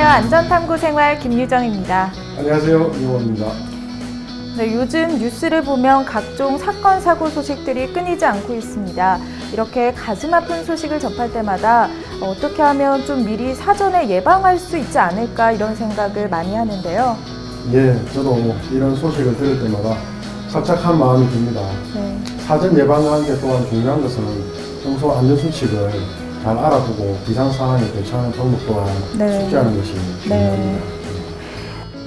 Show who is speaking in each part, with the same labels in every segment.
Speaker 1: 안전탐구생활 김유정입니다.
Speaker 2: 안녕하세요, 이용원입니다.
Speaker 1: 네, 요즘 뉴스를 보면 각종 사건, 사고 소식들이 끊이지 않고 있습니다. 이렇게 가슴 아픈 소식을 접할 때마다 어떻게 하면 좀 미리 사전에 예방할 수 있지 않을까 이런 생각을 많이 하는데요.
Speaker 2: 예, 저도 이런 소식을 들을 때마다 착착한 마음이 듭니다.
Speaker 1: 네.
Speaker 2: 사전 예방하는 게 또한 중요한 것은 평소 안전수칙을 잘 알아두고 비상상황에 대처하는 방법 또한
Speaker 1: 네.
Speaker 2: 숙지하는 것이 중요합니다.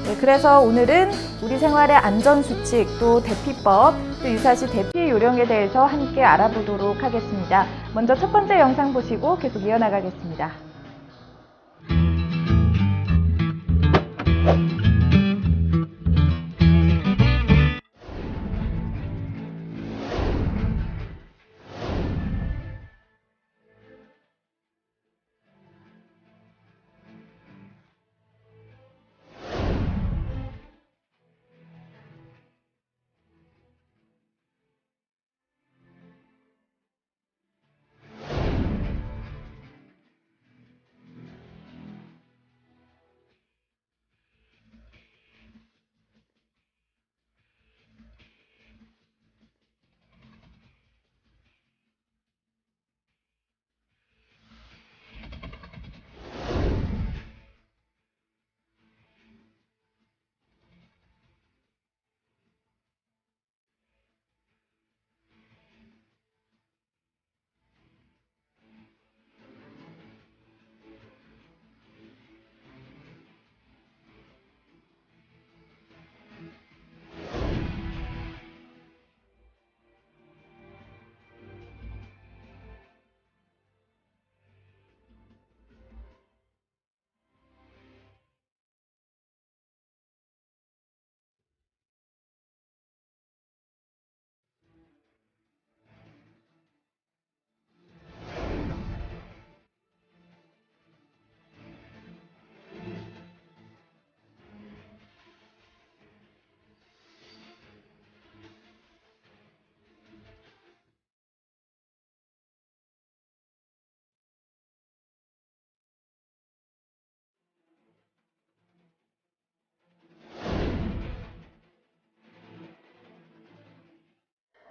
Speaker 1: 네, 그래서 오늘은 우리 생활의 안전수칙, 또 대피법, 또 유사시 대피 요령에 대해서 함께 알아보도록 하겠습니다. 먼저 첫 번째 영상 보시고 계속 이어나가겠습니다.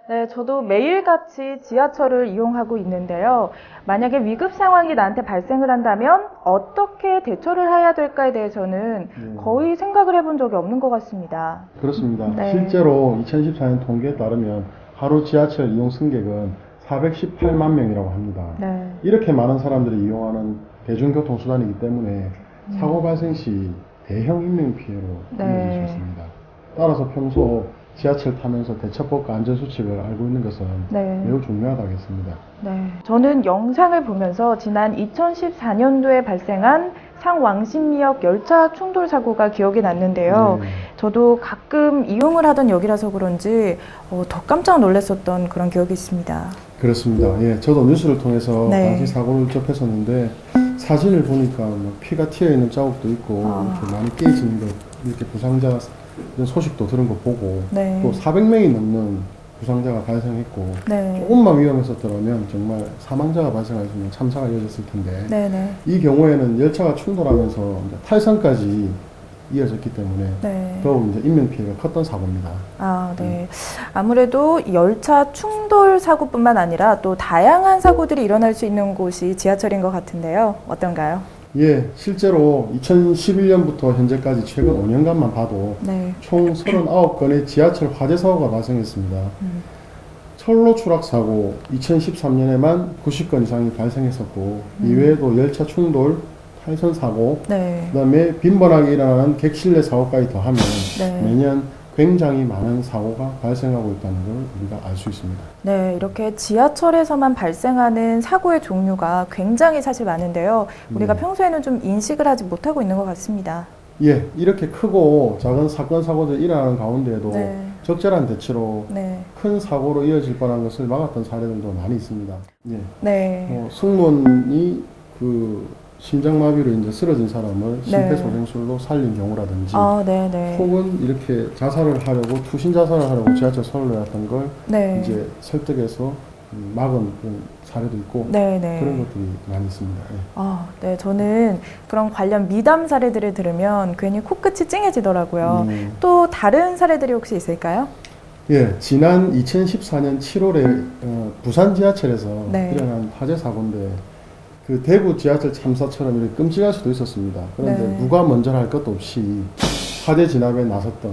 Speaker 1: 네, 저도 매일같이 지하철을 이용하고 있는데요. 만약에 위급 상황이 나한테 발생을 한다면 어떻게 대처를 해야 될까에 대해서는 거의 생각을 해본 적이 없는 것 같습니다.
Speaker 2: 그렇습니다.
Speaker 1: 네.
Speaker 2: 실제로 2014년 통계에 따르면 하루 지하철 이용 승객은 418만 명이라고 합니다.
Speaker 1: 네.
Speaker 2: 이렇게 많은 사람들이 이용하는 대중교통수단이기 때문에 사고 발생 시 대형 인명피해로 이어질 수 있습니다. 따라서 평소 지하철 타면서 대처법과 안전수칙을 알고 있는 것은 매우 중요하다겠습니다.
Speaker 1: 네. 저는 영상을 보면서 지난 2014년도에 발생한 상왕십리역 열차 충돌 사고가 기억이 났는데요. 저도 가끔 이용을 하던 역이라서 그런지 더 깜짝 놀랐었던 그런 기억이 있습니다.
Speaker 2: 그렇습니다. 예, 저도 뉴스를 통해서
Speaker 1: 네.
Speaker 2: 당시 사고를 접했었는데 사진을 보니까 피가 튀어 있는 자국도 있고 이렇게 많이 깨지는 것, 이렇게 부상자 소식도 들은 거 보고 또 400명이 넘는 부상자가 발생했고 조금만 위험했었더라면 정말 사망자가 발생할 수 있는 참사가 이어졌을 텐데 이 경우에는 열차가 충돌하면서 이제 탈선까지 이어졌기 때문에 더욱 이제 인명피해가 컸던 사고입니다.
Speaker 1: 아무래도 열차 충돌 사고뿐만 아니라 또 다양한 사고들이 일어날 수 있는 곳이 지하철인 것 같은데요. 어떤가요?
Speaker 2: 예, 실제로 2011년부터 현재까지 최근 5년간만 봐도 총 39건의 지하철 화재 사고가 발생했습니다. 철로 추락 사고 2013년에만 90건 이상이 발생했었고 이외에도 열차 충돌, 탈선 사고, 그다음에 빈번하게 일어나는 객실내 사고까지 더하면 매년 굉장히 많은 사고가 발생하고 있다는 걸 우리가 알 수 있습니다.
Speaker 1: 네, 이렇게 지하철에서만 발생하는 사고의 종류가 굉장히 사실 많은데요. 우리가 평소에는 좀 인식을 하지 못하고 있는 것 같습니다.
Speaker 2: 예, 이렇게 크고 작은 사건, 사고들이 일어나는 가운데에도 적절한 대처로 큰 사고로 이어질 뻔한 것을 막았던 사례들도 많이 있습니다. 예. 승무원이 심장마비로 이제 쓰러진 사람을 심폐소생술로 살린 경우라든지 혹은 이렇게 자살을 하려고 투신 자살을 하려고 지하철 선로에 왔던 걸 이제 설득해서 막은 그런 사례도 있고
Speaker 1: 네네.
Speaker 2: 그런 것들이 많이 있습니다. 예.
Speaker 1: 네, 저는 그런 관련 미담 사례들을 들으면 괜히 코끝이 찡해지더라고요. 또 다른 사례들이 혹시 있을까요?
Speaker 2: 예, 지난 2014년 7월에 부산 지하철에서
Speaker 1: 네.
Speaker 2: 일어난 화재 사고인데 그 대구 지하철 참사처럼 이렇게 끔찍할 수도 있었습니다. 그런데
Speaker 1: 네.
Speaker 2: 누가 먼저 할 것도 없이 화재 진압에 나섰던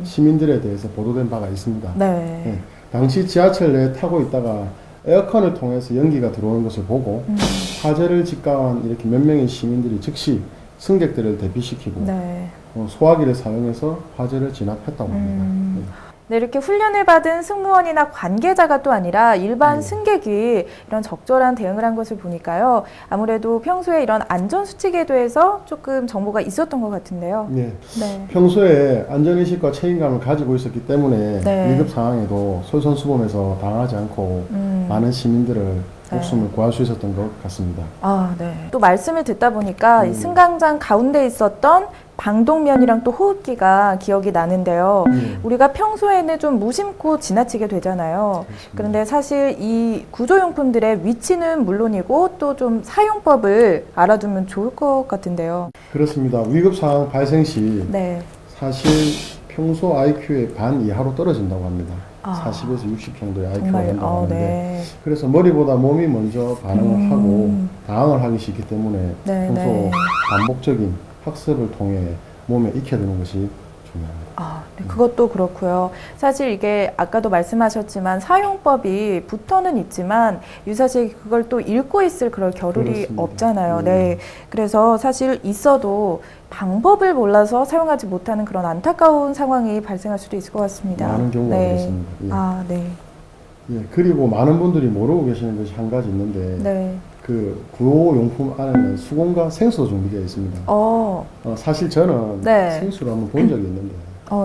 Speaker 2: 시민들에 대해서 보도된 바가 있습니다.
Speaker 1: 네.
Speaker 2: 예, 당시 지하철 내에 타고 있다가 에어컨을 통해서 연기가 들어오는 것을 보고 화재를 직감한 이렇게 몇 명의 시민들이 즉시 승객들을 대피시키고
Speaker 1: 네.
Speaker 2: 소화기를 사용해서 화재를 진압했다고 합니다. 예.
Speaker 1: 네, 이렇게 훈련을 받은 승무원이나 관계자가 또 아니라 일반 승객이 이런 적절한 대응을 한 것을 보니까요. 아무래도 평소에 이런 안전수칙에 대해서 조금 정보가 있었던 것 같은데요.
Speaker 2: 네.
Speaker 1: 네.
Speaker 2: 평소에 안전의식과 책임감을 가지고 있었기 때문에
Speaker 1: 네.
Speaker 2: 위급 상황에도 솔선수범해서 당하지 않고 많은 시민들을 목숨을 구할 수 있었던 것 같습니다.
Speaker 1: 네. 또 말씀을 듣다 보니까 이 승강장 가운데 있었던 방독면이랑 또 호흡기가 기억이 나는데요. 우리가 평소에는 좀 무심코 지나치게 되잖아요.
Speaker 2: 그렇습니다.
Speaker 1: 그런데 사실 이 구조용품들의 위치는 물론이고 또 좀 사용법을 알아두면 좋을 것 같은데요.
Speaker 2: 그렇습니다. 위급 상황 발생 시
Speaker 1: 네.
Speaker 2: 사실 평소 IQ의 반 이하로 떨어진다고 합니다. 40에서 60 정도의 IQ가 된다고 하는데
Speaker 1: 네.
Speaker 2: 그래서 머리보다 몸이 먼저 반응을 하고 당황을 하기 쉽기 때문에
Speaker 1: 네,
Speaker 2: 평소
Speaker 1: 네.
Speaker 2: 반복적인 학습을 통해 몸에 익혀두는 것이 중요합니다.
Speaker 1: 네, 그것도 그렇고요. 사실 이게 아까도 말씀하셨지만 사용법이 붙어는 있지만 유사실 그걸 또 읽고 있을 그럴 겨를이
Speaker 2: 그렇습니다.
Speaker 1: 없잖아요. 네. 그래서 사실 있어도 방법을 몰라서 사용하지 못하는 그런 안타까운 상황이 발생할 수도 있을 것 같습니다.
Speaker 2: 많은 경우가
Speaker 1: 네.
Speaker 2: 그렇습니다. 예.
Speaker 1: 네.
Speaker 2: 예, 그리고 많은 분들이 모르고 계시는 것이 한 가지 있는데
Speaker 1: 네.
Speaker 2: 그 구호용품 안에는 수건과 생수도 준비되어 있습니다. 사실 저는
Speaker 1: 네.
Speaker 2: 생수를 한번 본 적이 있는데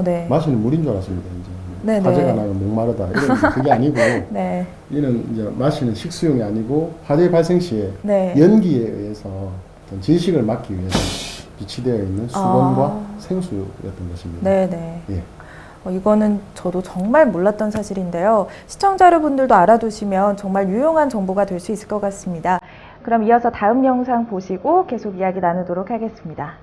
Speaker 1: 네.
Speaker 2: 마시는 물인 줄 알았습니다. 이제
Speaker 1: 네,
Speaker 2: 화재가
Speaker 1: 네.
Speaker 2: 나면 목마르다 이런 그게 아니고
Speaker 1: 네.
Speaker 2: 이는 이제 마시는 식수용이 아니고 화재 발생 시에
Speaker 1: 네.
Speaker 2: 연기에 의해서 어떤 진식을 막기 위해서 비치되어 있는 수건과 생수였던 것입니다.
Speaker 1: 네네.
Speaker 2: 예.
Speaker 1: 이거는 저도 정말 몰랐던 사실인데요. 시청자 여러분들도 알아두시면 정말 유용한 정보가 될 수 있을 것 같습니다. 그럼 이어서 다음 영상 보시고 계속 이야기 나누도록 하겠습니다.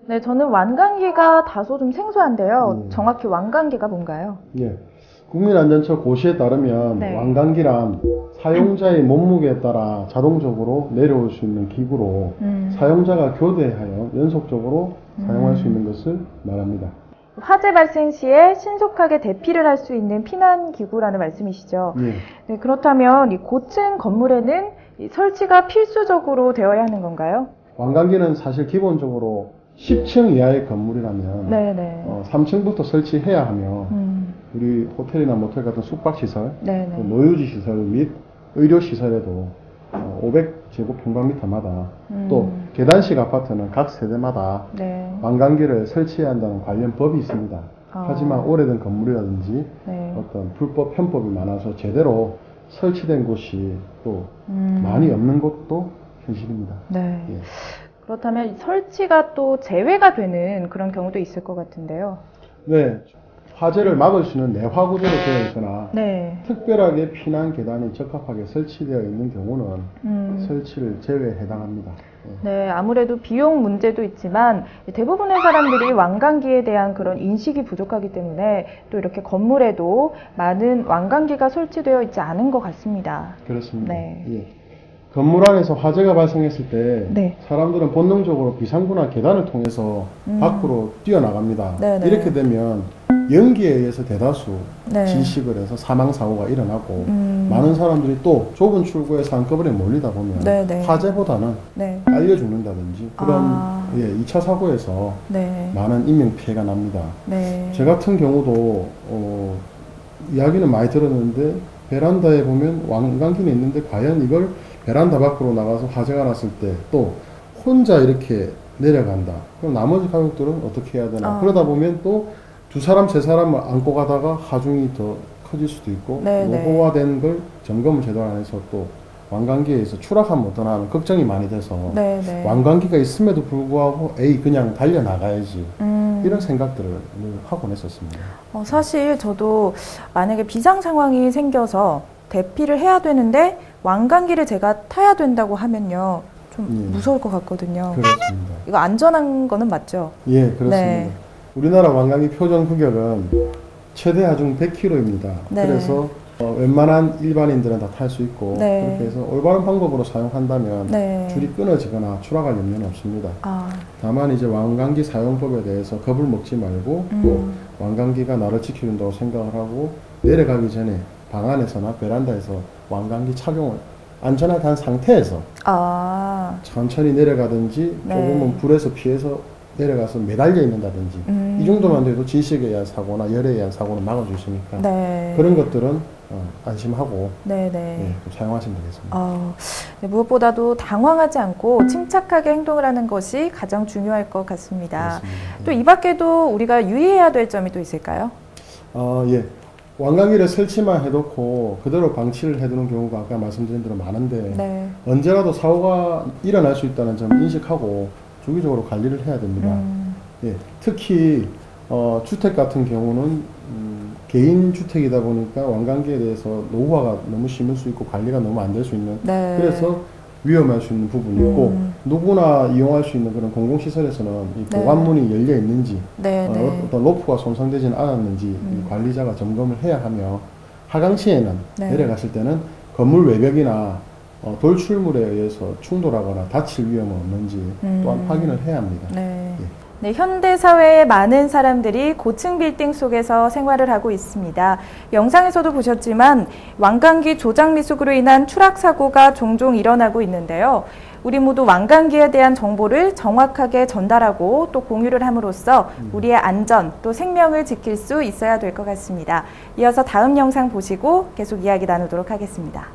Speaker 1: 네, 저는 완강기가 다소 좀 생소한데요. 정확히 완강기가 뭔가요?
Speaker 2: 예. 국민안전처 고시에 따르면
Speaker 1: 네.
Speaker 2: 완강기란 사용자의 몸무게에 따라 자동적으로 내려올 수 있는 기구로 사용자가 교대하여 연속적으로 사용할 수 있는 것을 말합니다.
Speaker 1: 화재 발생 시에 신속하게 대피를 할 수 있는 피난 기구라는 말씀이시죠?
Speaker 2: 예.
Speaker 1: 네, 그렇다면 이 고층 건물에는 이 설치가 필수적으로 되어야 하는 건가요?
Speaker 2: 완강기는 사실 기본적으로 10층 이하의 건물이라면
Speaker 1: 네네.
Speaker 2: 3층부터 설치해야 하며 우리 호텔이나 모텔 같은 숙박시설, 또 노유지 시설 및 의료시설에도 500제곱평방미터마다 또 계단식 아파트는 각 세대마다
Speaker 1: 네.
Speaker 2: 완강기를 설치해야 한다는 관련 법이 있습니다. 하지만 오래된 건물이라든지
Speaker 1: 네.
Speaker 2: 어떤 불법 편법이 많아서 제대로 설치된 곳이 또 많이 없는 곳도 현실입니다.
Speaker 1: 네.
Speaker 2: 예.
Speaker 1: 그렇다면 설치가 또 제외가 되는 그런 경우도 있을 것 같은데요.
Speaker 2: 네, 화재를 막을 수 있는 내화 구조로 되어 있거나
Speaker 1: 네.
Speaker 2: 특별하게 피난 계단이 적합하게 설치되어 있는 경우는 설치를 제외에 해당합니다.
Speaker 1: 네, 아무래도 비용 문제도 있지만 대부분의 사람들이 완강기에 대한 그런 인식이 부족하기 때문에 또 이렇게 건물에도 많은 완강기가 설치되어 있지 않은 것 같습니다.
Speaker 2: 그렇습니다.
Speaker 1: 네.
Speaker 2: 예. 건물 안에서 화재가 발생했을 때
Speaker 1: 네.
Speaker 2: 사람들은 본능적으로 비상구나 계단을 통해서 밖으로 뛰어나갑니다.
Speaker 1: 네네.
Speaker 2: 이렇게 되면 연기에 의해서 대다수
Speaker 1: 네.
Speaker 2: 질식을 해서 사망사고가 일어나고 많은 사람들이 또 좁은 출구에서 한꺼번에 몰리다 보면
Speaker 1: 네네.
Speaker 2: 화재보다는
Speaker 1: 네.
Speaker 2: 깔려 죽는다든지 그런 2차 사고에서
Speaker 1: 네.
Speaker 2: 많은 인명피해가 납니다.
Speaker 1: 네.
Speaker 2: 제 같은 경우도 이야기는 많이 들었는데 베란다에 보면 완강기는 있는데 과연 이걸 베란다 밖으로 나가서 화재가 났을 때 또 혼자 이렇게 내려간다. 그럼 나머지 가족들은 어떻게 해야 되나. 그러다 보면 또 두 사람, 세 사람을 안고 가다가 하중이 더 커질 수도 있고 노후화된 걸 점검을 제대로 안 해서 또 완강기에 의해서 추락하면 어떠나 하는 걱정이 많이 돼서
Speaker 1: 네네.
Speaker 2: 완강기가 있음에도 불구하고 에이 그냥 달려나가야지 이런 생각들을 늘 하곤 했었습니다.
Speaker 1: 사실 저도 만약에 비상 상황이 생겨서 대피를 해야 되는데 완강기를 제가 타야 된다고 하면요. 좀 무서울 것 같거든요.
Speaker 2: 그렇습니다.
Speaker 1: 이거 안전한 거는 맞죠?
Speaker 2: 예, 그렇습니다.
Speaker 1: 네.
Speaker 2: 우리나라 완강기 표준 규격은 최대 하중 100km입니다.
Speaker 1: 네.
Speaker 2: 그래서 웬만한 일반인들은 다 탈 수 있고
Speaker 1: 네.
Speaker 2: 그렇게 해서 올바른 방법으로 사용한다면
Speaker 1: 네.
Speaker 2: 줄이 끊어지거나 추락할 염려는 없습니다.
Speaker 1: 아,
Speaker 2: 다만 이제 완강기 사용법에 대해서 겁을 먹지 말고 또 완강기가 나를 지켜준다고 생각을 하고 내려가기 전에 방 안에서나 베란다에서 완강기 착용을 안전하게 한 상태에서 천천히 내려가든지
Speaker 1: 네.
Speaker 2: 조금은 불에서 피해서 내려가서 매달려 있는다든지 이 정도만 돼도 질식에 의한 사고나 열에 의한 사고는 막아줄 수 있으니까
Speaker 1: 네.
Speaker 2: 그런 것들은 안심하고
Speaker 1: 네네.
Speaker 2: 네, 좀 사용하시면 되겠습니다.
Speaker 1: 네, 무엇보다도 당황하지 않고 침착하게 행동을 하는 것이 가장 중요할 것 같습니다. 또 이 밖에도 우리가 유의해야 될 점이 또 있을까요?
Speaker 2: 예. 완강기를 설치만 해놓고 그대로 방치를 해두는 경우가 아까 말씀드린 대로 많은데
Speaker 1: 네.
Speaker 2: 언제라도 사고가 일어날 수 있다는 점을 인식하고 주기적으로 관리를 해야 됩니다. 예. 특히 주택 같은 경우는 개인 주택이다 보니까 완강기에 대해서 노후화가 너무 심할 수 있고 관리가 너무 안 될 수 있는
Speaker 1: 네.
Speaker 2: 그래서 위험할 수 있는 부분이 있고 누구나 이용할 수 있는 그런 공공시설에서는 이 보관문이 열려 있는지 어떤 로프가 손상되지는 않았는지 이 관리자가 점검을 해야 하며 하강시에는 내려갔을 때는 건물 외벽이나 돌출물에 의해서 충돌하거나 다칠 위험은 없는지 또한 확인을 해야 합니다.
Speaker 1: 네. 네, 현대 사회의 많은 사람들이 고층 빌딩 속에서 생활을 하고 있습니다. 영상에서도 보셨지만 완강기 조작 미숙으로 인한 추락 사고가 종종 일어나고 있는데요. 우리 모두 완강기에 대한 정보를 정확하게 전달하고 또 공유를 함으로써 우리의 안전 또 생명을 지킬 수 있어야 될 것 같습니다. 이어서 다음 영상 보시고 계속 이야기 나누도록 하겠습니다.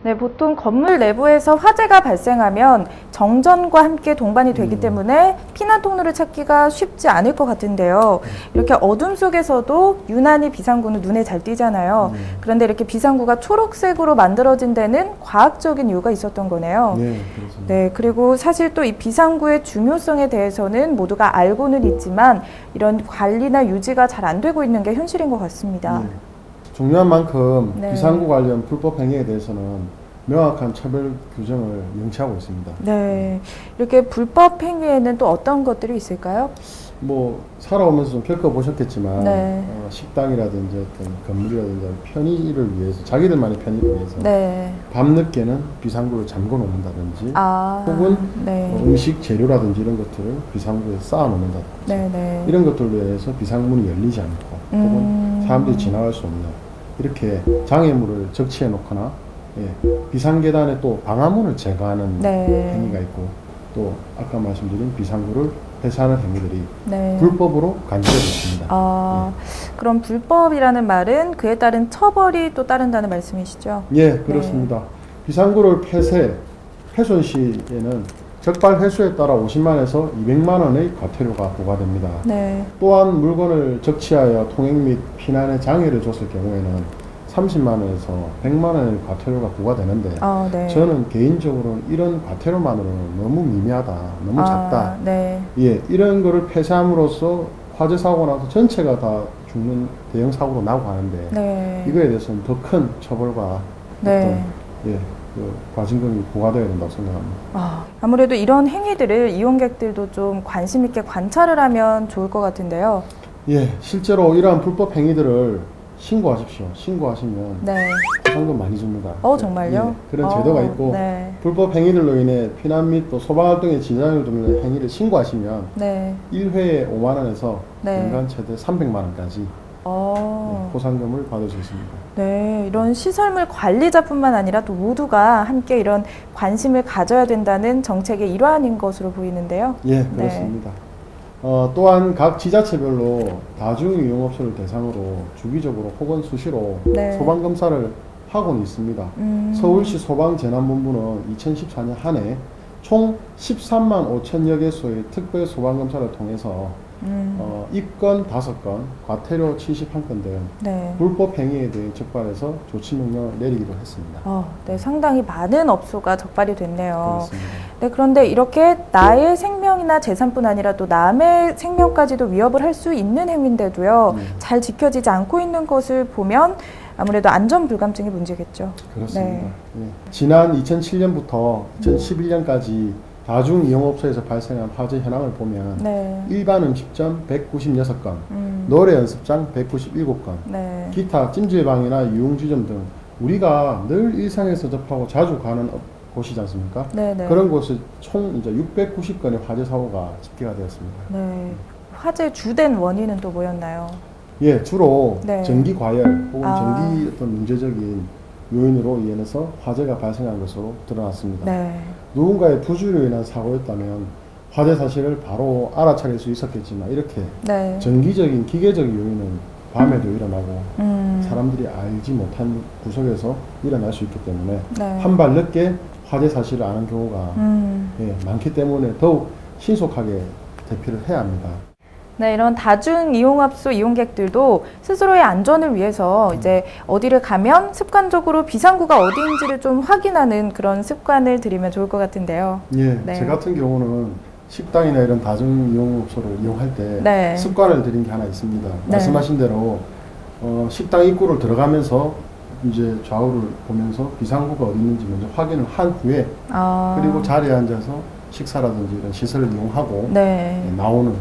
Speaker 1: 네, 보통 건물 내부에서 화재가 발생하면 정전과 함께 동반이 되기 때문에 피난 통로를 찾기가 쉽지 않을 것 같은데요. 이렇게 어둠 속에서도 유난히 비상구는 눈에 잘 띄잖아요. 그런데 이렇게 비상구가 초록색으로 만들어진 데는 과학적인 이유가 있었던 거네요.
Speaker 2: 네, 그렇습니다.
Speaker 1: 네, 그리고 사실 또 이 비상구의 중요성에 대해서는 모두가 알고는 있지만 이런 관리나 유지가 잘 안 되고 있는 게 현실인 것 같습니다.
Speaker 2: 중요한 만큼
Speaker 1: 네.
Speaker 2: 비상구 관련 불법 행위에 대해서는 명확한 처벌 규정을 명시하고 있습니다.
Speaker 1: 네, 이렇게 불법 행위에는 또 어떤 것들이 있을까요?
Speaker 2: 뭐 살아오면서 좀 겪어보셨겠지만
Speaker 1: 네.
Speaker 2: 식당이라든지 어떤 건물이라든지 편의를 위해서 자기들만의 편의를 위해서
Speaker 1: 네.
Speaker 2: 밤늦게는 비상구를 잠궈 놓는다든지 혹은
Speaker 1: 네.
Speaker 2: 음식 재료라든지 이런 것들을 비상구에 쌓아 놓는다든지
Speaker 1: 네.
Speaker 2: 이런 것들로 해서 비상문이 열리지 않고 혹은 사람들이 지나갈 수 없는 이렇게 장애물을 적치해 놓거나 비상계단에 또 방화문을 제거하는
Speaker 1: 네.
Speaker 2: 행위가 있고 또 아까 말씀드린 비상구를 폐쇄하는 행위들이
Speaker 1: 네.
Speaker 2: 불법으로 간주되고 있습니다.
Speaker 1: 그럼 불법이라는 말은 그에 따른 처벌이 또 따른다는 말씀이시죠?
Speaker 2: 예, 그렇습니다. 비상구를 훼손 시에는 적발 횟수에 따라 50만에서 200만 원의 과태료가 부과됩니다.
Speaker 1: 네.
Speaker 2: 또한 물건을 적치하여 통행 및 피난에 장애를 줬을 경우에는 30만 원에서 100만 원의 과태료가 부과되는데
Speaker 1: 네.
Speaker 2: 저는 개인적으로는 이런 과태료만으로는 너무 미미하다, 너무 작다.
Speaker 1: 네.
Speaker 2: 예, 이런 거를 폐쇄함으로써 화재 사고 나서 전체가 다 죽는 대형 사고로 나고 하는데
Speaker 1: 네.
Speaker 2: 이거에 대해서는 더 큰 처벌과
Speaker 1: 네.
Speaker 2: 어떤 과징금이 부과되어야 된다고 생각합니다.
Speaker 1: 아무래도 이런 행위들을 이용객들도 좀 관심 있게 관찰을 하면 좋을 것 같은데요.
Speaker 2: 예, 실제로 이러한 불법 행위들을 신고하십시오. 신고하시면
Speaker 1: 네.
Speaker 2: 보상금 많이 줍니다.
Speaker 1: 정말요?
Speaker 2: 예, 그런 제도가 있고
Speaker 1: 네.
Speaker 2: 불법 행위들로 인해 피난 및 또 소방활동에 지장을 주는 행위를 신고하시면
Speaker 1: 네.
Speaker 2: 1회에 5만 원에서
Speaker 1: 네.
Speaker 2: 연간 최대 300만 원까지 보상금을 받을 수 있습니다.
Speaker 1: 네, 이런 시설물 관리자뿐만 아니라 또 모두가 함께 이런 관심을 가져야 된다는 정책의 일환인 것으로 보이는데요.
Speaker 2: 예, 그렇습니다. 또한 각 지자체별로 다중이용업소를 대상으로 주기적으로 혹은 수시로
Speaker 1: 네.
Speaker 2: 소방검사를 하고는 있습니다. 서울시 소방재난본부는 2014년 한 해 총 13만 5천여 개소의 특별 소방검사를 통해서 입건 5건, 과태료 71건 등
Speaker 1: 네.
Speaker 2: 불법 행위에 대해 적발해서 조치 명령을 내리기도 했습니다.
Speaker 1: 네, 상당히 많은 업소가 적발이 됐네요.
Speaker 2: 그렇습니다.
Speaker 1: 네, 그런데 이렇게 나의 생명이나 재산뿐 아니라 또 남의 생명까지도 위협을 할 수 있는 행위인데도요, 잘 지켜지지 않고 있는 것을 보면 아무래도 안전 불감증이 문제겠죠.
Speaker 2: 그렇습니다.
Speaker 1: 네.
Speaker 2: 예. 지난 2007년부터 2011년까지 다중이용업소에서 발생한 화재 현황을 보면
Speaker 1: 네.
Speaker 2: 일반 음식점 196건, 노래 연습장 197건,
Speaker 1: 네.
Speaker 2: 기타 찜질방이나 유흥주점 등 우리가 늘 일상에서 접하고 자주 가는 곳이지 않습니까?
Speaker 1: 네네.
Speaker 2: 그런 곳에 총 이제 690건의 화재 사고가 집계가 되었습니다.
Speaker 1: 네. 화재 주된 원인은 또 뭐였나요?
Speaker 2: 예, 주로
Speaker 1: 네.
Speaker 2: 전기 과열 혹은 전기 어떤 문제적인 요인으로 인해서 화재가 발생한 것으로 드러났습니다.
Speaker 1: 네.
Speaker 2: 누군가의 부주의로 인한 사고였다면 화재 사실을 바로 알아차릴 수 있었겠지만 이렇게
Speaker 1: 네.
Speaker 2: 전기적인 기계적인 요인은 밤에도 일어나고 사람들이 알지 못한 구석에서 일어날 수 있기 때문에
Speaker 1: 네.
Speaker 2: 한 발 늦게 화재 사실을 아는 경우가 많기 때문에 더욱 신속하게 대피를 해야 합니다.
Speaker 1: 네, 이런 다중이용업소 이용객들도 스스로의 안전을 위해서 이제 어디를 가면 습관적으로 비상구가 어디인지를 좀 확인하는 그런 습관을 들이면 좋을 것 같은데요.
Speaker 2: 예,
Speaker 1: 네.
Speaker 2: 제 같은 경우는 식당이나 이런 다중이용업소를 이용할 때
Speaker 1: 네.
Speaker 2: 습관을 들인 게 하나 있습니다.
Speaker 1: 네.
Speaker 2: 말씀하신 대로 식당 입구를 들어가면서 이제 좌우를 보면서 비상구가 어디 있는지 먼저 확인을 한 후에 그리고 자리에 앉아서 식사라든지 이런 시설을 이용하고
Speaker 1: 네.
Speaker 2: 나오는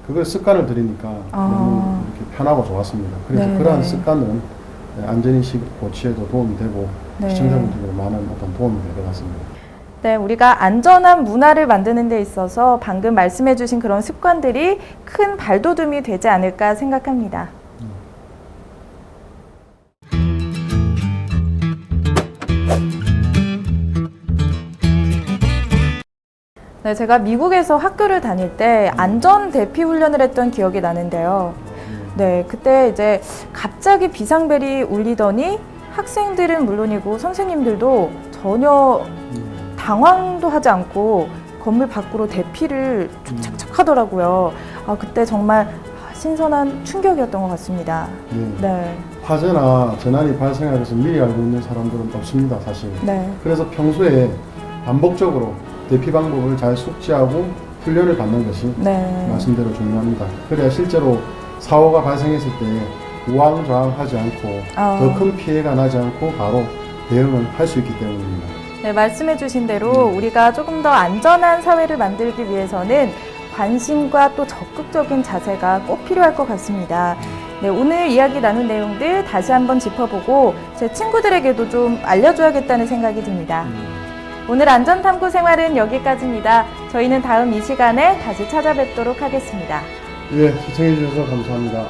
Speaker 2: 그걸 습관을 들이니까 너무 이렇게 편하고 좋았습니다. 그래서
Speaker 1: 네네.
Speaker 2: 그러한 습관은 안전인식 고취에도 도움이 되고
Speaker 1: 네.
Speaker 2: 시청자분들에게 많은 어떤 도움이 될 것 같습니다.
Speaker 1: 네, 우리가 안전한 문화를 만드는 데 있어서 방금 말씀해 주신 그런 습관들이 큰 발돋움이 되지 않을까 생각합니다. 네, 제가 미국에서 학교를 다닐 때 안전 대피 훈련을 했던 기억이 나는데요. 네, 그때 이제 갑자기 비상벨이 울리더니 학생들은 물론이고 선생님들도 전혀 당황도 하지 않고 건물 밖으로 대피를 착착 하더라고요. 그때 정말 신선한 충격이었던 것 같습니다. 네.
Speaker 2: 화재나 재난이 발생하기 위해서 미리 알고 있는 사람들은 없습니다, 사실.
Speaker 1: 네.
Speaker 2: 그래서 평소에 반복적으로 대피 방법을 잘 숙지하고 훈련을 받는 것이 말씀대로 중요합니다. 그래야 실제로 사고가 발생했을 때 우왕좌왕하지 않고 더 큰 피해가 나지 않고 바로 대응을 할 수 있기 때문입니다.
Speaker 1: 네, 말씀해 주신 대로 우리가 조금 더 안전한 사회를 만들기 위해서는 관심과 또 적극적인 자세가 꼭 필요할 것 같습니다. 네, 오늘 이야기 나눈 내용들 다시 한번 짚어보고 제 친구들에게도 좀 알려줘야겠다는 생각이 듭니다. 오늘 안전탐구 생활은 여기까지입니다. 저희는 다음 이 시간에 다시 찾아뵙도록 하겠습니다.
Speaker 2: 예, 시청해 주셔서 감사합니다.